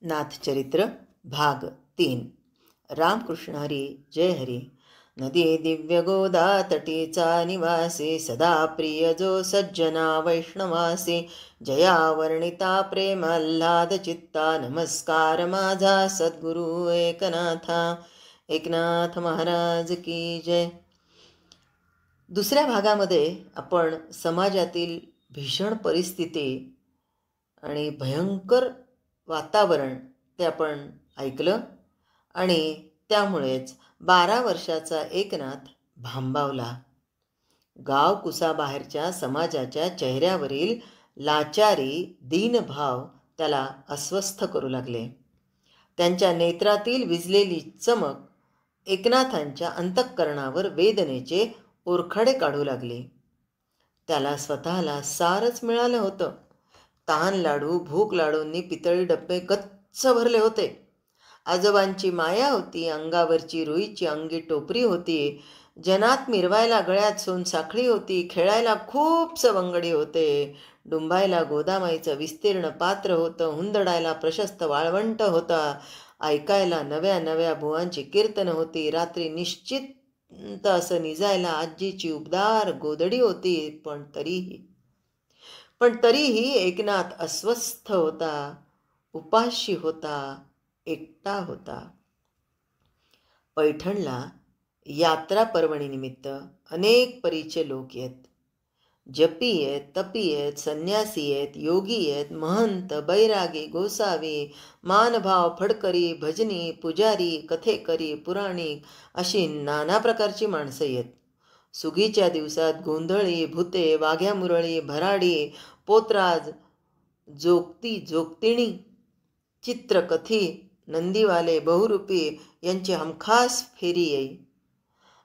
नाथचरित्र भाग 3. रामकृष्ण हरी जय हरी. नदी दिव्य गोदा तटीचा निवासी, सदा प्रिय जो सज्जना वैष्णवासी. जया वर्णिता प्रेम आल्हाद चित्ता, नमस्कार माझा सद्गुरु एकनाथा. एकनाथ महाराज की जय. दुसऱ्या भागामध्ये आपण समाजातील भीषण परिस्थिती आणि भयंकर वातावरण ते आपण ऐकलं आणि त्यामुळेच 12 वर्षाचा एकनाथ भांबावला. गाव कुसाबाहेरच्या समाजाच्या चेहऱ्यावरील लाचारी दीनभाव त्याला अस्वस्थ करू लागले. त्यांच्या नेत्रातील विझलेली चमक एकनाथांच्या अंतःकरणावर वेदनेचे ओरखडे काढू लागले. त्याला स्वतःला सारच मिळालं होतं. तहान लाडू भूक लाडूंनी पितळी डब्बे गच्च भरले होते. आजोबांची माया होती, अंगावरची रुईची अंगी टोपरी होती, जनात मिरवायला गळ्यात सोनसाखळी होती, खेळायला खूप सवंगडी होते, डुंबायला गोदामाईचं विस्तीर्ण पात्र होतं, हुंदडायला प्रशस्त वाळवंट होता, ऐकायला नव्या नव्या बुवांची कीर्तन होती, रात्री निश्चित असं निजायला आजीची उबदार गोदडी होती. पण तरीही एकनाथ अस्वस्थ होता, उपाशी होता, एकटा होता. पैठणला यात्रा पर्वणीनिमित्त अनेक परीचे लोक येत. जपी येत, तपी येत, संन्यासी येत, योगी येत, महंत, बैरागी, गोसावी, मानभाव, फडकरी, भजनी, पुजारी, कथेकरी, पुराणिक अशी नाना प्रकारची माणसं येत. सुगीच्या दिवसात गोंधळी, भुते, वाघ्या मुरळी, भराडी, पोतराज, जोगतिणी, चित्रकथी, नंदीवाले, बहुरूपी यांची हमखास फेरी येई.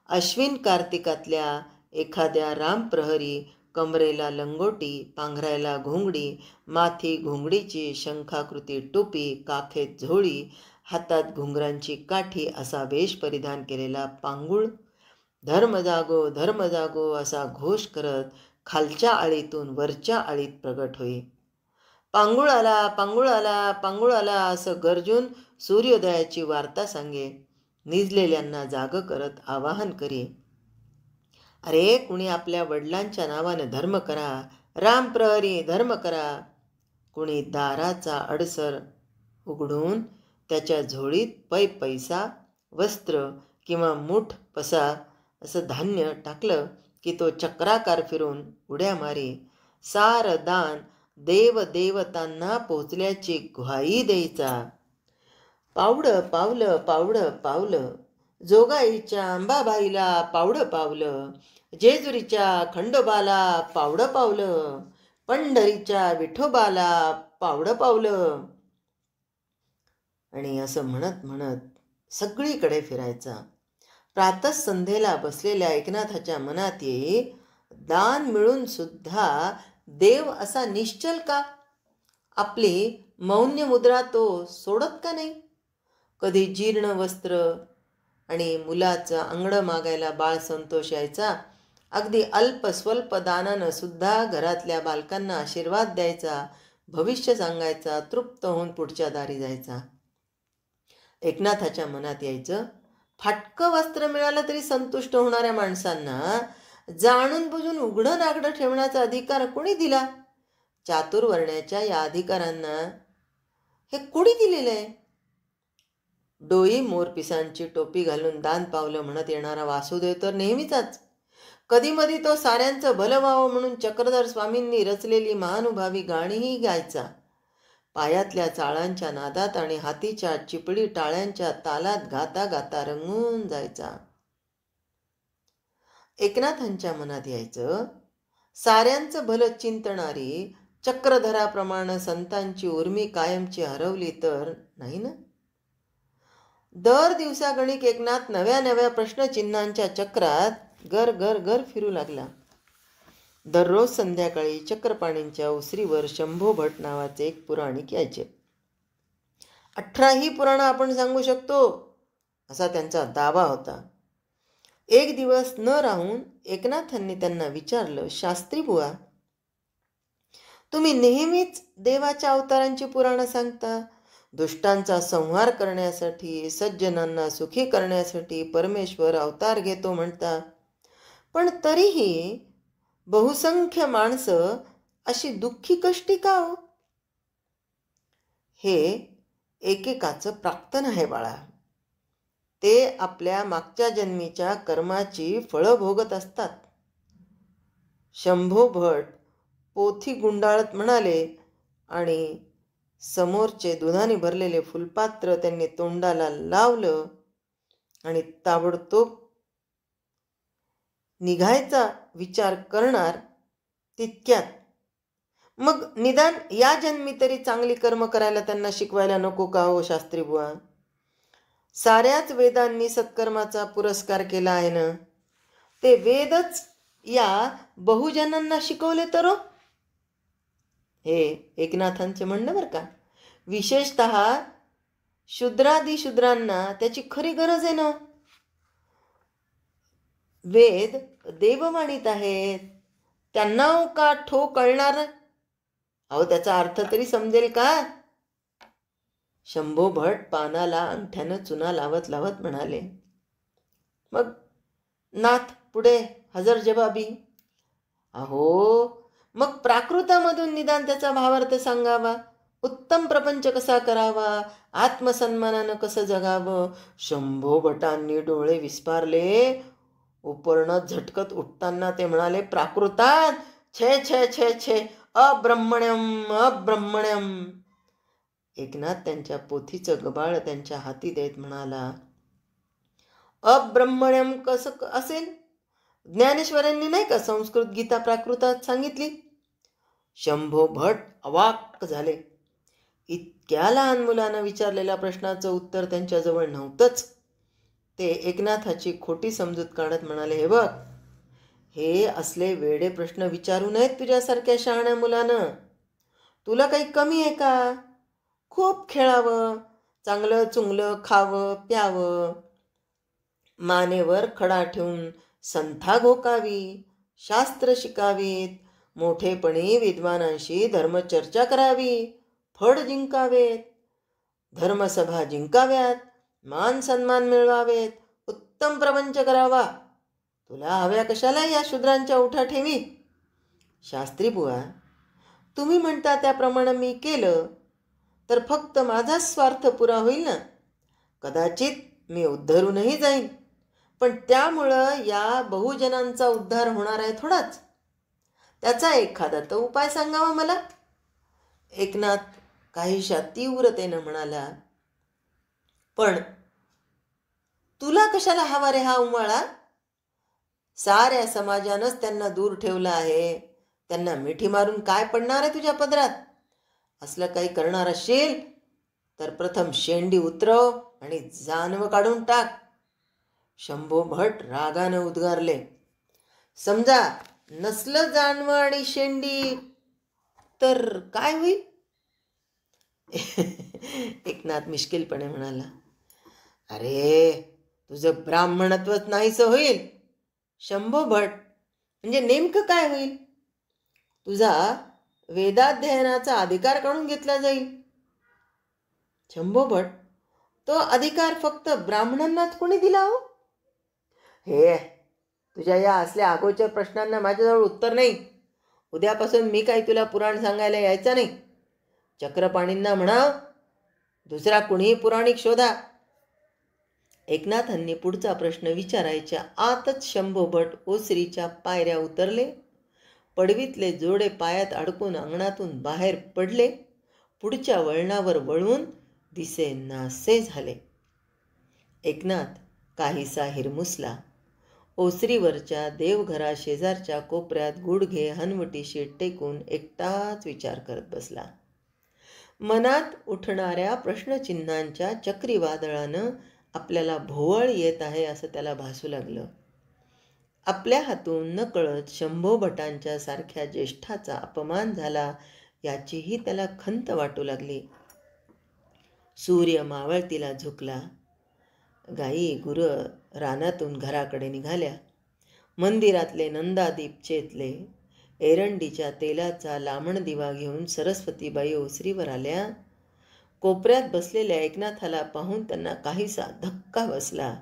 अश्विन कार्तिकातल्या एखाद्या रामप्रहरी कमरेला लंगोटी, पांघरायला घोंगडी, माथी घोंगडीची शंखाकृती टोपी, काखेत झोळी, हातात घुंगरांची काठी असा वेश परिधान केलेला पांगुळ धर्म जागो धर्म जागो असा घोष करत खालच्या आळीतून वरच्या आळीत प्रगट होई. पांगुळ आला, पांगुळ आला, पांगुळ आला असं गरजून सूर्योदयाची वार्ता सांगे. निजलेल्यांना जाग करत आवाहन करी, अरे कुणी आपल्या वडिलांच्या नावानं धर्म करा, रामप्रहरी धर्म करा. कुणी दाराचा अडसर उघडून त्याच्या झोळीत पैसा, वस्त्र किंवा मूठ पसा असं धान्य टाकलं की तो चक्राकार फिरून उड्या मारी. सार दान देवदेवतांना पोचल्याची ग्वाही द्यायचा. पावडं पावलं, पावडं पावलं, जोगाईच्या अंबाबाईला पावडं पावलं, जेजुरीच्या खंडोबाला पावडं पावलं, पंढरीच्या विठोबाला पावडं पावलं. आणि असं म्हणत म्हणत सगळीकडे फिरायचा. प्रातःसंध्येला बसलेल्या एकनाथाच्या मनात येई, दान मिळून सुद्धा देव असा निश्चल का? आपली मौन्य मुद्रा तो सोडत का नाही? कधी जीर्ण वस्त्र आणि मुलाचं अंगडं मागायला बाळ संतोष यायचा. अगदी अल्प स्वल्प दानानं सुद्धा घरातल्या बालकांना आशीर्वाद द्यायचा, भविष्य सांगायचा, तृप्त होऊन पुढच्या दारी जायचा. एकनाथाच्या मनात यायचं, फाटकं वस्त्र मिळालं तरी संतुष्ट होणाऱ्या माणसांना जाणून बुजून उघडं नागडं ठेवण्याचा अधिकार कोणी दिला? चातुर्वर्ण्याच्या या अधिकारांना हे कोणी दिलेलं आहे? डोई मोरपिसांची टोपी घालून दान पावलं म्हणत येणारा वासुदेव तर नेहमीचाच. कधीमधी तो साऱ्यांचं भलं व्हावं म्हणून चक्रधर स्वामींनी रचलेली महानुभावी गाणीही गायचा. पायातल्या चाळांच्या नादात आणि हातीच्या चिपळी टाळ्यांच्या तालात गाता गाता रंगून जायचा. एकनाथांच्या मनात यायचं, साऱ्यांचं भलं चिंतणारी चक्रधराप्रमाणे संतांची उर्मी कायमची हरवली तर नाही ना. दर दिवसागणिक एकनाथ नव्या नव्या प्रश्नचिन्हांच्या चक्रात गर गर गर फिरू लागला. दररोज संध्याकाळी चक्रपाणींच्या ओसरीवर शंभो भट नावाचे एक पुराणिक यायचे. 18ही पुराणं आपण सांगू शकतो असा त्यांचा दावा होता. एक दिवस न राहून एकनाथांनी त्यांना विचारलं, शास्त्री बुवा, तुम्ही नेहमीच देवाच्या अवतारांची पुराणं सांगता, दुष्टांचा संहार करण्यासाठी, सज्जनांना सुखी करण्यासाठी परमेश्वर अवतार घेतो म्हणतात. पण तरीही बहुसंख्य माणसं अशी दुःखी कष्टी का हो? हे एकेकाचं प्राक्तन आहे बाळा. ते आपल्या मागच्या जन्मीच्या कर्माची फळं भोगत असतात. शंभो भट पोथी गुंडाळत म्हणाले आणि समोरचे दुधाने भरलेले फुलपात्र त्यांनी तोंडाला लावलं आणि ताबडतोब निघायचा विचार करणार तितक्यात मग निदान या जन्मी तरी चांगली कर्म करायला त्यांना शिकवायला नको का हो शास्त्री बुवा? साऱ्याच वेदांनी सत्कर्माचा पुरस्कार केला आहे ना. ते वेदच या बहुजनांना शिकवले तर हो. हे एकनाथांचे म्हणणं बरं का. विशेषतः शूद्रांना त्याची खरी गरज आहे ना. वेद देववाणीत आहेत, त्यांना का ठो कळणार? अहो त्याचा अर्थ तरी समजेल का? शंभो भट पानाला अंगठ्यानं चुना लावत लावत म्हणाले. मग नाथ पुढे हजर जबाबी. अहो मग प्राकृतामधून निदान त्याचा भावार्थ सांगावा. उत्तम प्रपंच कसा करावा, आत्मसन्मानानं कसं जगावं. शंभो भटांनी डोळे विस्पारले. उपर्ण झटकत उठताना ते म्हणाले, प्राकृतात छे छे छे छे, अब्रह्मण्यम अब्रह्मण्यम. एकनाथ त्यांच्या पोथीचं गबाळ त्यांच्या हाती देत म्हणाला, अब्रह्मण्यम कसं असेल? ज्ञानेश्वरांनी नाही का संस्कृत गीता प्राकृतात सांगितली? शंभो भट अवाक झाले. इतक्या लहान मुलानं विचारलेल्या प्रश्नाचं उत्तर त्यांच्याजवळ नव्हतंच. ते एकनाथाची खोटी समजूत काढत म्हणाले, हे बघ, हे असले वेडे प्रश्न विचारू नयेत तुझ्यासारख्या शहाण्या मुलानं. तुला काही कमी आहे का? खूप खेळावं, चांगलं चुंगलं खावं प्यावं, मानेवर खडा ठेवून संथा घोकावी, शास्त्र शिकावीत, मोठेपणी विद्वानांशी धर्मचर्चा करावी, फड जिंकावेत, धर्मसभा जिंकाव्यात, मान सन्मान मिळवावेत, उत्तम प्रपंच करावा. तुला हव्या कशाला या शूद्रांच्या उठा ठेवी? शास्त्री बुवा, तुम्ही म्हणता त्याप्रमाणे मी केलं तर फक्त माझाच स्वार्थ पुरा होईल ना. कदाचित मी उद्धरूनही जाईन, पण त्यामुळं या बहुजनांचा उद्धार होणार आहे थोडाच. त्याचा एखादा तर उपाय सांगावा मला. एकनाथ काहीशा तीव्रतेनं म्हणाला, पण तुला कशाला हवा रे हा उमाळा? साऱ्या समाजानंच त्यांना दूर ठेवलं आहे. त्यांना मिठी मारून काय पडणार आहे तुझ्या पदरात? असलं काही करणार असेल तर प्रथम शेंडी उतरव आणि जानवं काढून टाक. शंभो भट रागानं उद्गारले. समजा नसलं जानवं आणि शेंडी तर काय होईल? एकनाथ मिश्किलपणे म्हणाला, अरे तुझं ब्राह्मणत्वच नाहीसं होईल. शंभो भट, म्हणजे नेमकं काय होईल? तुझा वेदाध्ययनाचा अधिकार काढून घेतला जाईल. शंभो भट, तो अधिकार फक्त ब्राह्मणांनाच कोणी दिला हो? हे तुझ्या या असल्या अगोचर प्रश्नांना माझ्याजवळ उत्तर नाही. उद्यापासून मी काही तुला पुराण सांगायला यायचं नाही. चक्रपाणींना म्हणा, दुसरा कुणीही पुराणिक शोधा. एकनाथांनी पुढचा प्रश्न विचारायच्या आतच शंभो भट ओसरीच्या पायऱ्या उतरले. पडवीतले जोडे पायात अडकून अंगणातून बाहेर पडले. पुढच्या वळणावर वळून दिसेनासे झाले. एकनाथ काहीसा हिरमुसला. ओसरीवरच्या देवघरा शेजारच्या कोपऱ्यात गुडघे हनवटीशी टेकून एकटाच विचार करत बसला. मनात उठणाऱ्या प्रश्नचिन्हांच्या चक्रीवादळानं आपल्याला भोवळ येत आहे असं त्याला भासू लागलं. आपल्या हातून नकळत शंभो भटांच्या सारख्या ज्येष्ठाचा अपमान झाला याचीही त्याला खंत वाटू लागली. सूर्य मावळतीला झुकला. गाई गुरं रानातून घराकडे निघाल्या. मंदिरातले नंदादीप चेतले. एरंडीच्या तेलाचा लामण दिवा घेऊन सरस्वतीबाई ओसरीवर आल्या. कोपऱ्यात बसलेल्या एकनाथाला पाहून त्यांना काहीसा धक्का बसला.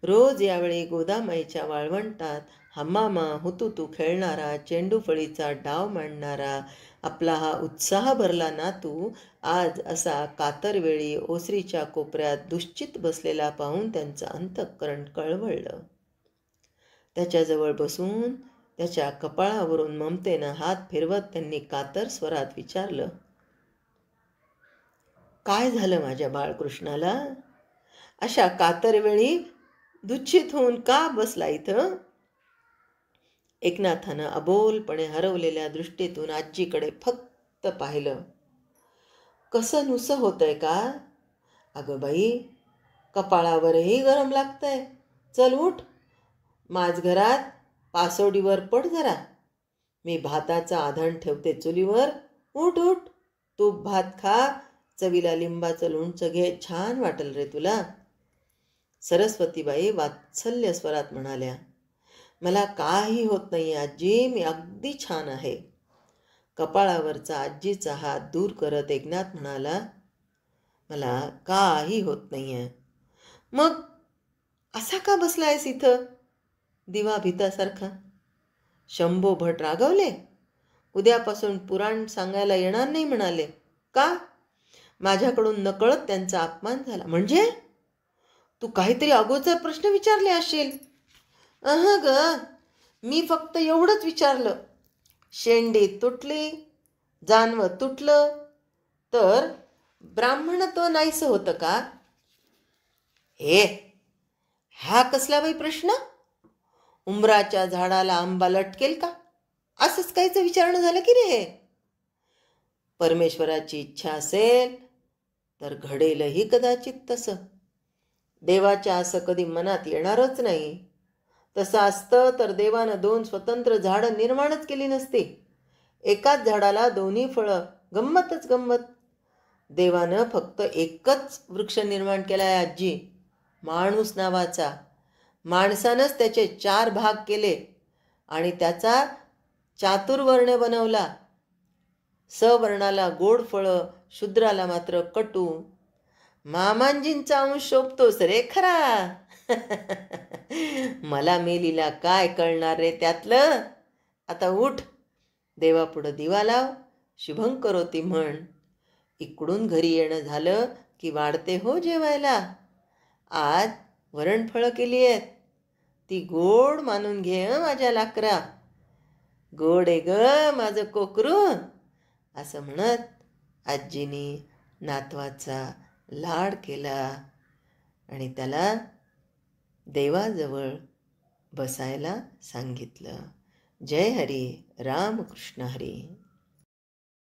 रोज यावेळी गोदामाईच्या वाळवंटात हमामा हुतुतू खेळणारा, चेंडूफळीचा डाव मांडणारा आपला हा उत्साह भरला नातू आज असा कातरवेळी ओसरीच्या कोपऱ्यात दुश्चित बसलेला पाहून त्यांचं अंतःकरण कळवळलं. त्याच्याजवळ बसून त्याच्या कपाळावरून ममतेनं हात फिरवत त्यांनी कातर स्वरात विचारलं, काय झालं माझ्या बाळकृष्णाला? अशा कातरवेळी दुःखित होऊन का बसला इथं? एकनाथानं अबोलपणे हरवलेल्या दृष्टीतून आजीकडे फक्त पाहिलं. कसं नुसं होतंय का? अगं बाई, कपाळावरही गरम लागतंय. चल उठ, माझ घरात पासोडीवर पड जरा. मी भाताचा आधण ठेवते चुलीवर. उठ उठ, तूप भात खा, चवीला लिंबाचं लोणचं घे, छान वाटेल रे तुला. सरस्वतीबाई वात्सल्य स्वरात म्हणाल्या, मला काही होत नाही आजी, मी अगदी छान आहे. कपाळावरचा आजीचा हात दूर करत एकनाथ म्हणाला, मला काही होत नाही आहे. मग असा का बसलायस इथं दिवा भितासारखा? शंभो भट रागवले? उद्यापासून पुराण सांगायला येणार नाही म्हणाले. का? माझ्याकडून नकळत त्यांचा अपमान झाला. म्हणजे तू काहीतरी अगोचर प्रश्न विचारले असशील. ग, मी फक्त एवढंच विचारलं. शेंडी तुटली, जानवं तुटलं तर ब्राह्मणत्व नाहीसं होतं का? हे, हा कसला बाई प्रश्न? उंबराच्या झाडाला आंबा लटकेल का? असंच काहीचं विचारणं झालं की रे हे? परमेश्वराची इच्छा असेल तर घडेलही कदाचित तसं. देवाच्या असं कधी मनात येणारच नाही. तसं असतं तर देवानं 2 स्वतंत्र झाडं निर्माणच केली नसती. एकाच झाडाला 2 फळं, गंमतच गंमत. देवानं फक्त एकच वृक्ष निर्माण केला आहे आजी, माणूस नावाचा. माणसानंच त्याचे 4 भाग केले आणि त्याचा चातुर्वर्ण बनवला. सवर्णाला गोड फळं, शूद्राला मात्र कटू. मामांजींचा अंश शोभतोस रे खरा. मला मेलीला काय कळणार रे त्यातलं? आता उठ, देवापुढं दिवा लाव, शुभंकरोती म्हण. इकडून घरी येणं झालं की वाढते हो जेवायला. आज वरणफळं केली आहेत, ती गोड मानून घे माझ्या लाकरा. गोड आहे ग माझं कोकरू. असं म्हणत आजीनी नातवाचा लाड केला आणि त्याला देवाजवळ बसायला सांगितलं. जय हरी, रामकृष्ण हरी.